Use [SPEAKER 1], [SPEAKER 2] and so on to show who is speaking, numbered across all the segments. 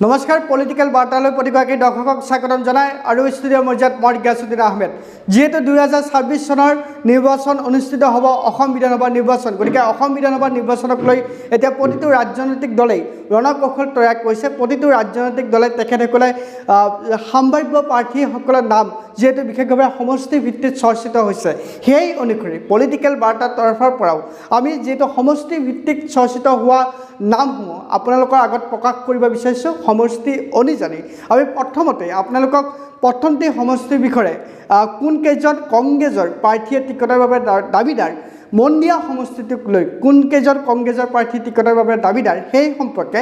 [SPEAKER 1] নমস্কাৰ পলিটিক্যাল বাৰ্তালৈ প্ৰতিগৰাকী দৰ্শকক স্বাগতম জনাই আৰু ষ্টুডিঅ' মৰ্যাদ মই গিয়াছুদ্দিন আহমেদ। যেহেতু 2026 চনৰ নিৰ্বাচন অনুষ্ঠিত হ'ব অসম বিধানসভা নিৰ্বাচন, গতিকে অসম বিধানসভা নিৰ্বাচনক লৈ এতিয়া প্ৰতিটো ৰাজনৈতিক দলেই ৰণকৌশল তৈয়াৰ কৰিছে। প্ৰতিটো ৰাজনৈতিক দলে তেখেতসকলে সম্ভাৱ্য প্ৰাৰ্থীসকলৰ নাম যেহেতু বিশেষভাৱে সমষ্টি ভিত্তিত চৰ্চিত হৈছে, সেই অনুসৰি পলিটিক্যাল বাৰ্তাৰ তৰফৰ পৰাও আমি যিহেতু সমষ্টি ভিত্তিক চৰ্চিত হোৱা নামসমূহ আপোনালোকৰ আগত প্ৰকাশ কৰিব বিচাৰিছোঁ। সমষ্টি অনুযায়ী আমি প্ৰথমতে আপোনালোকক প্ৰথমতে সমষ্টিৰ বিষয়ে কোনকেইজন কংগ্ৰেছৰ প্ৰাৰ্থীয়ে টিকটৰ বাবে দাবীদাৰ, মন্দিয়া সমষ্টিটোক লৈ কোনকেইজন কংগ্ৰেছৰ প্ৰাৰ্থী টিকটৰ বাবে দাবীদাৰ, সেই সম্পৰ্কে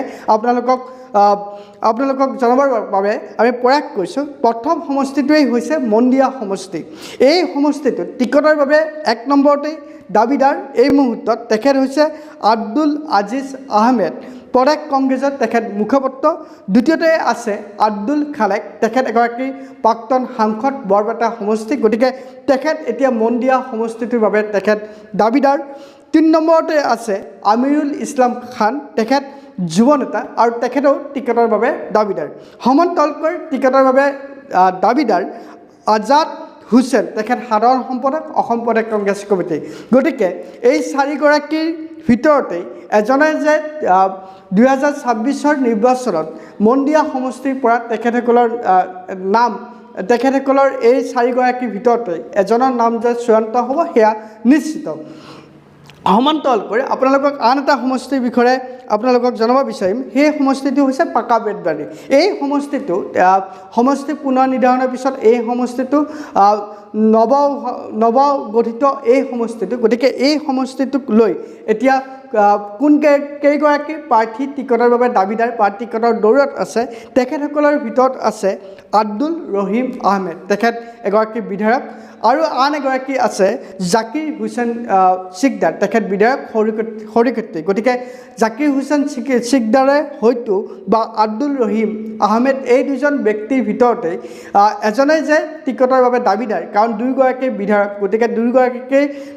[SPEAKER 1] আপোনালোকক জনাবৰ বাবে আমি প্ৰয়াস কৰিছোঁ। প্ৰথম সমষ্টিটোৱেই হৈছে মন্দিয়া সমষ্টি। এই সমষ্টিটোত টিকটৰ বাবে 1 নম্বৰতেই দাবীদাৰ এই মুহূৰ্তত তেখেত হৈছে আব্দুল আজিজ আহমেদ, প্ৰদেশ কংগ্ৰেছৰ তেখেত মুখপাত্ৰ। দ্বিতীয়তে আছে আব্দুল খালেক, তেখেত এগৰাকী প্ৰাক্তন সাংসদ বৰপেটা সমষ্টি, গতিকে তেখেত এতিয়া মন্দিয়া সমষ্টিটোৰ বাবে তেখেত দাবীদাৰ। 3 নম্বৰতে আছে আমিৰুল ইছলাম খান, তেখেত যুৱ নেতা আৰু তেখেতেও টিকটৰ বাবে দাবীদাৰ। সমান্তৰালকৈ টিকটৰ বাবে দাবীদাৰ আজাদ হুছেইন, তেখেত সাধাৰণ সম্পাদক অসম প্ৰদেশ কংগ্ৰেছ কমিটি। গতিকে এই 4গৰাকীৰ ভিতৰতেই এজনে যে 2026 নিৰ্বাচনত মন্দিয়া সমষ্টিৰ পৰা তেখেতসকলৰ নাম, তেখেতসকলৰ এই 4গৰাকীৰ ভিতৰতে এজনৰ নাম যে চূড়ান্ত হ'ব সেয়া নিশ্চিত। সমান্তৰালকৈ আপোনালোকক আন এটা সমষ্টিৰ বিষয়ে আপোনালোকক জনাব বিচাৰিম। সেই সমষ্টিটো হৈছে পাকা বেতবাৰী। এই সমষ্টিটো সমষ্টি পুনৰ নিৰ্ধাৰণৰ পিছত এই সমষ্টিটো নৱগঠিত এই সমষ্টিটো, গতিকে এই সমষ্টিটোক লৈ এতিয়া কেইগৰাকী প্ৰাৰ্থী টিকটৰ বাবে দাবীদাৰ বা টিকটৰ দৌৰত আছে, তেখেতসকলৰ ভিতৰত আছে আব্দুল ৰহিম আহমেদ, তেখেত এগৰাকী বিধায়ক, আৰু আন এগৰাকী আছে জাকিৰ হুছেইন চিকদাৰ, তেখেত বিধায়ক সৰিকট্টি। গতিকে জাকিৰ হুছেইন চিকদাৰে হয়তো বা আব্দুল ৰহিম আহমেদ এই দুজন ব্যক্তিৰ ভিতৰতে এজনে যে টিকটৰ বাবে দাবীদাৰ, কাৰণ দুয়োগৰাকী বিধায়ক, গতিকে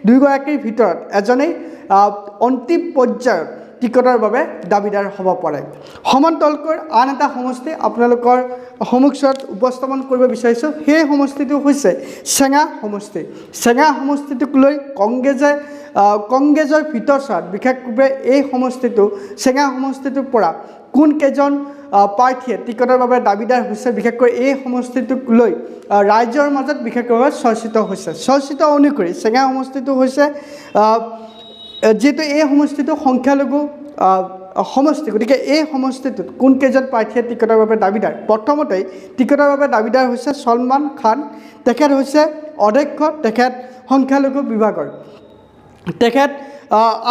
[SPEAKER 1] দুয়োগৰাকীৰ ভিতৰত এজনেই অন্তিম পৰ্যায়ত টিকটৰ বাবে দাবীদাৰ হ'ব পাৰে। সমান্তৰালকৈ আন এটা সমষ্টি আপোনালোকৰ সন্মুখত উপস্থাপন কৰিব বিচাৰিছোঁ। সেই সমষ্টিটো হৈছে চেঙা সমষ্টি। চেঙা সমষ্টিটোক লৈ কংগ্ৰেছৰ ভিতৰচোৱাত বিশেষভাৱে এই সমষ্টিটো চেঙা সমষ্টিটোৰ পৰা কোনকেইজন প্ৰাৰ্থীয়ে টিকটৰ বাবে দাবীদাৰ হৈছে, বিশেষকৈ এই সমষ্টিটোক লৈ ৰাইজৰ মাজত বিশেষভাৱে চৰ্চিত হৈছে। চৰ্চিত অনুসৰি চেঙা সমষ্টিটো হৈছে যিহেতু এই সমষ্টিটো সংখ্যালঘু সমষ্টি, গতিকে এই সমষ্টিটোত কোনকেইজন প্ৰাৰ্থীয়ে টিকটৰ বাবে দাবীদাৰ। প্ৰথমতেই টিকটৰ বাবে দাবীদাৰ হৈছে চলমান খান, তেখেত হৈছে অধ্যক্ষ, তেখেত সংখ্যালঘু বিভাগৰ। তেখেত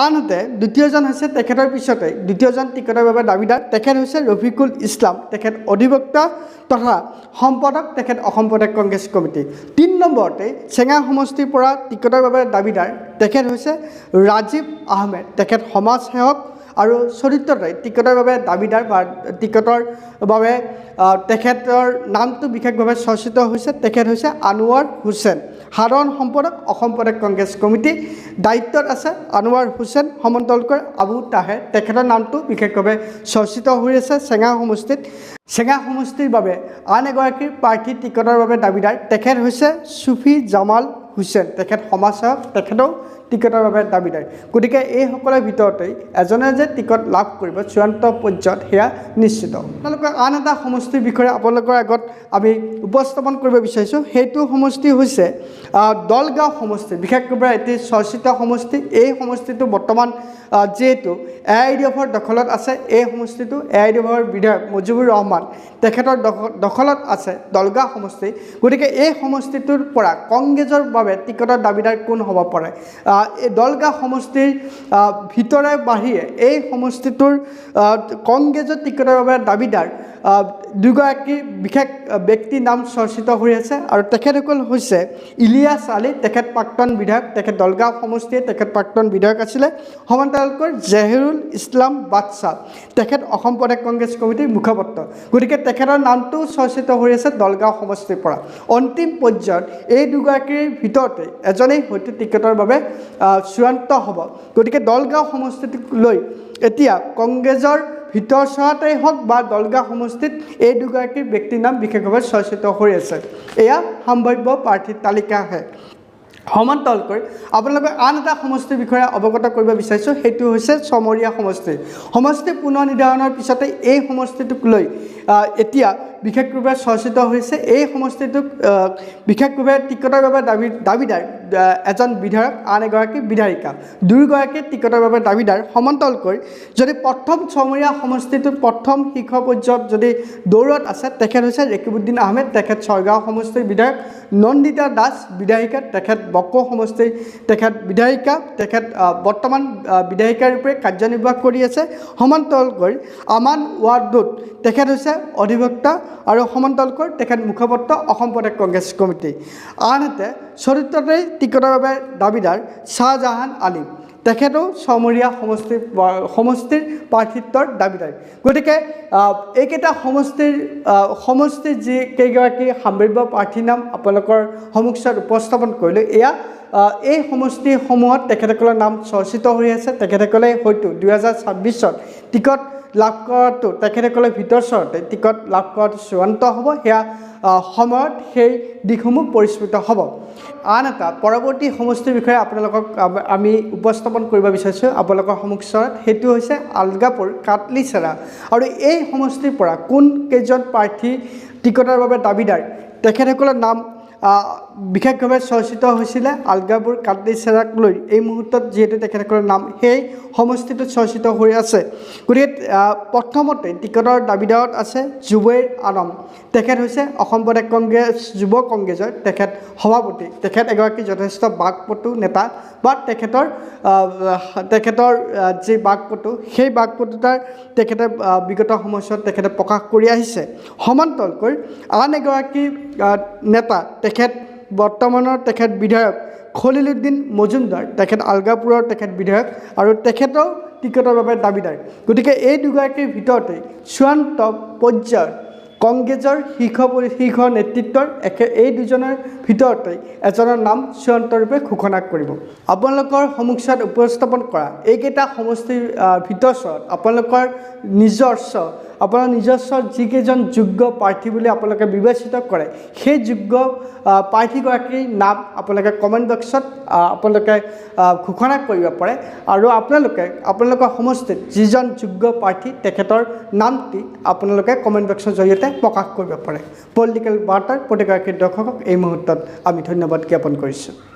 [SPEAKER 1] আনহাতে দ্বিতীয়জন হৈছে তেখেতৰ পিছতে দ্বিতীয়জন টিকটৰ বাবে দাবীদাৰ, তেখেত হৈছে ৰফিকুল ইছলাম, তেখেত অধিবক্তা তথা সম্পাদক, তেখেত অসম প্ৰদেশ কংগ্ৰেছ কমিটি। 3 নম্বৰতে চেঙা সমষ্টিৰ পৰা টিকটৰ বাবে দাবীদাৰ তেখেত হৈছে ৰাজীৱ আহমেদ, তেখেত সমাজসেৱক আৰু চৰিত্ৰতে টিকটৰ বাবে দাবীদাৰ বা টিকটৰ বাবে তেখেতৰ নামটো বিশেষভাৱে চৰ্চিত হৈছে। তেখেত হৈছে আনোৱাৰ হুছেইন, সাধাৰণ সম্পাদক অসম প্ৰদেশ কংগ্ৰেছ কমিটি। দায়িত্বত আছে আনোৱাৰ হুছেইন। সমান্তৰালকৈ আবু তাহেৰ, তেখেতৰ নামটো বিশেষভাৱে চৰ্চিত হৈ আছে চেঙা সমষ্টিত। চেঙা সমষ্টিৰ বাবে আন এগৰাকী প্ৰাৰ্থী টিকটৰ বাবে দাবীদাৰ, তেখেত হৈছে চুফি জামাল হুছেইন, তেখেত সমাজসেৱক, তেখেতেও টিকটৰ বাবে দাবীদাৰ। গতিকে এইসকলৰ ভিতৰতেই এজনে যে টিকট লাভ কৰিব চূড়ান্ত পৰ্যায়ত সেয়া নিশ্চিত। আপোনালোকৰ আন এটা সমষ্টিৰ বিষয়ে আপোনালোকৰ আগত আমি উপস্থাপন কৰিব বিচাৰিছোঁ। সেইটো সমষ্টি হৈছে দলগাঁও সমষ্টি, বিশেষভাৱে এটি চৰ্চিত সমষ্টি। এই সমষ্টিটো বৰ্তমান যিহেতু AIDFৰ দখলত আছে, এই সমষ্টিটো AIDFৰ বিধায়ক মুজিবুৰ ৰহমান, তেখেতৰ দখলত আছে দলগাঁও সমষ্টি। গতিকে এই সমষ্টিটোৰ পৰা কংগ্ৰেছৰ বাবে টিকটৰ দাবীদাৰ কোন হ'ব পাৰে। এই দলগাঁও সমষ্টিৰ ভিতৰে বাহিৰে এই সমষ্টিটোৰ কংগ্ৰেছৰ টিকটৰ বাবে দাবীদাৰ দুগৰাকী বিশেষ ব্যক্তিৰ নাম চৰ্চিত হৈ আছে, আৰু তেখেতসকল হৈছে ইলিয়াছ আলী, তেখেত প্ৰাক্তন বিধায়ক, তেখেত দলগাঁও সমষ্টিয়ে তেখেত প্ৰাক্তন বিধায়ক আছিলে। সমান্তৰালকৈ জহিৰুল ইছলাম বাদশ্বাহ, তেখেত অসম প্ৰদেশ কংগ্ৰেছ কমিটিৰ মুখপাত্ৰ। গতিকে তেখেতৰ নামটো চৰ্চিত হৈ আছে দলগাঁও সমষ্টিৰ পৰা। অন্তিম পৰ্যায়ত এই দুগৰাকীৰ ভিতৰতে এজনেই হয়তো টিকটৰ বাবে চূড়ান্ত হ'ব। গতিকে দলগাঁও সমষ্টিটোক লৈ এতিয়া কংগ্ৰেছৰ ভিতৰচৰাতেই হওক বা দলগাঁও সমষ্টিত এই দুগৰাকী ব্যক্তিৰ নাম বিশেষভাৱে চৰ্চিত হৈ আছে। এয়া সম্ভাৱ্য প্ৰাৰ্থীৰ তালিকাহে। সমান্তৰালকৈ আপোনালোকে আন এটা সমষ্টিৰ বিষয়ে অৱগত কৰিব বিচাৰিছোঁ, সেইটো হৈছে চমৰীয়া সমষ্টি। সমষ্টি পুনৰ নিৰ্ধাৰণৰ পিছতে এই সমষ্টিটোক লৈ এতিয়া বিশেষভাৱে চৰ্চিত হৈছে। এই সমষ্টিটোক বিশেষভাৱে টিকটৰ বাবে দাবীদাৰ এজন বিধায়ক, আন এগৰাকী বিধায়িকা, দুয়োগৰাকী টিকটৰ বাবে দাবীদাৰ। সমান্তৰালকৈ যদি প্ৰথম চমৰীয়া সমষ্টিটোত প্ৰথম শীৰ্ষ পৰ্যায়ত যদি দৌৰত আছে, তেখেত হৈছে ৰকিবউদ্দিন আহমেদ, তেখেত ছয়গাঁও সমষ্টিৰ বিধায়ক। নন্দিতা দাস বিধায়িকা, তেখেত বকো সমষ্টিৰ তেখেত বিধায়িকা, তেখেত বৰ্তমান বিধায়িকাৰ ৰূপে কাৰ্যনিৰ্বাহ কৰি আছে। সমান্তৰালকৈ আমান ৱাৰ্ডত তেখেত হৈছে অধিবক্তা আৰু সমান্তৰালকৈ তেখেত মুখপাত্ৰ অসম প্ৰদেশ কংগ্ৰেছ কমিটি। আনহাতে চতুৰ্থতে টিকটৰ বাবে দাবীদাৰ শ্বাহজাহান আলিম, তেখেতো চমৰীয়া সমষ্টিৰ প্ৰাৰ্থিত্বৰ দাবীদাৰ। গতিকে এইকেইটা সমষ্টিৰ যি কেইগৰাকী সম্ভাৱ্য প্ৰাৰ্থীৰ নাম আপোনালোকৰ সন্মুখত উপস্থাপন কৰিলোঁ, এয়া এই সমষ্টিসমূহত তেখেতসকলৰ নাম চৰ্চিত হৈ আছে। তেখেতসকলে হয়তো 2026 টিকট লাভ কৰাটো তেখেতসকলে ভিতৰচৰতে টিকট লাভ কৰাটো চূড়ান্ত হ'ব। সেয়া সময়ত সেই দিশসমূহ পৰিস্ফুট হ'ব। আন এটা পৰৱৰ্তী সমষ্টিৰ বিষয়ে আপোনালোকক আমি উপস্থাপন কৰিব বিচাৰিছোঁ আপোনালোকৰ সন্মুখত, সেইটো হৈছে আলগাপুৰ কাটলিচেৰা। আৰু এই সমষ্টিৰ পৰা কোন কেইজন প্ৰাৰ্থী টিকটৰ বাবে দাবীদাৰ, তেখেতসকলৰ নাম বিশেষভাৱে চৰ্চিত হৈছিলে। আলগাপুৰ কাটলিচেৰাক লৈ এই মুহূৰ্তত যিহেতু তেখেতসকলৰ নাম সেই সমষ্টিটোত চৰ্চিত হৈ আছে। গতিকে প্ৰথমতে টিকটৰ দাবীদাৰত আছে জুবেৰ আলম, তেখেত হৈছে অসম প্ৰদেশ কংগ্ৰেছ যুৱ কংগ্ৰেছৰ তেখেত সভাপতি। তেখেত এগৰাকী যথেষ্ট বাকপটু নেতা বা তেখেতৰ যি বাকপটু, সেই বাকপটুতাৰ তেখেতে বিগত সময়ছোৱাত তেখেতে প্ৰকাশ কৰি আহিছে। সমান্তৰালকৈ আন এগৰাকী নেতা, তেখেত বৰ্তমানৰ তেখেত বিধায়ক খলিলুদ্দিন মজুমদাৰ, তেখেত আলগাপুৰৰ তেখেত বিধায়ক আৰু তেখেতৰ টিকটৰ বাবে দাবীদাৰ। গতিকে এই দুগৰাকীৰ ভিতৰতে চূড়ান্ত পৰ্যায়ৰ কংগ্ৰেছৰ শীৰ্ষ নেতৃত্বৰ এই দুজনৰ ভিতৰতে এজনৰ নাম চূড়ান্তৰূপে ঘোষণা কৰিব। আপোনালোকৰ সন্মুখত উপস্থাপন কৰা এইকেইটা সমষ্টিৰ ভিতৰচৰত আপোনাৰ নিজস্ব যিকেইজন যোগ্য প্ৰাৰ্থী বুলি আপোনালোকে বিবেচিত কৰে, সেই যোগ্য প্ৰাৰ্থীগৰাকীৰ নাম আপোনালোকে কমেণ্ট বক্সত আপোনালোকে ঘোষণা কৰিব পাৰে। আৰু আপোনালোকৰ সমষ্টিত যিজন যোগ্য প্ৰাৰ্থী, তেখেতৰ নামটি আপোনালোকে কমেণ্ট বক্সৰ জৰিয়তে প্ৰকাশ কৰিব পাৰে। পলিটিকেল বাৰ্তাৰ প্ৰতিগৰাকী দৰ্শকক এই মুহূৰ্তত আমি ধন্যবাদ জ্ঞাপন কৰিছোঁ।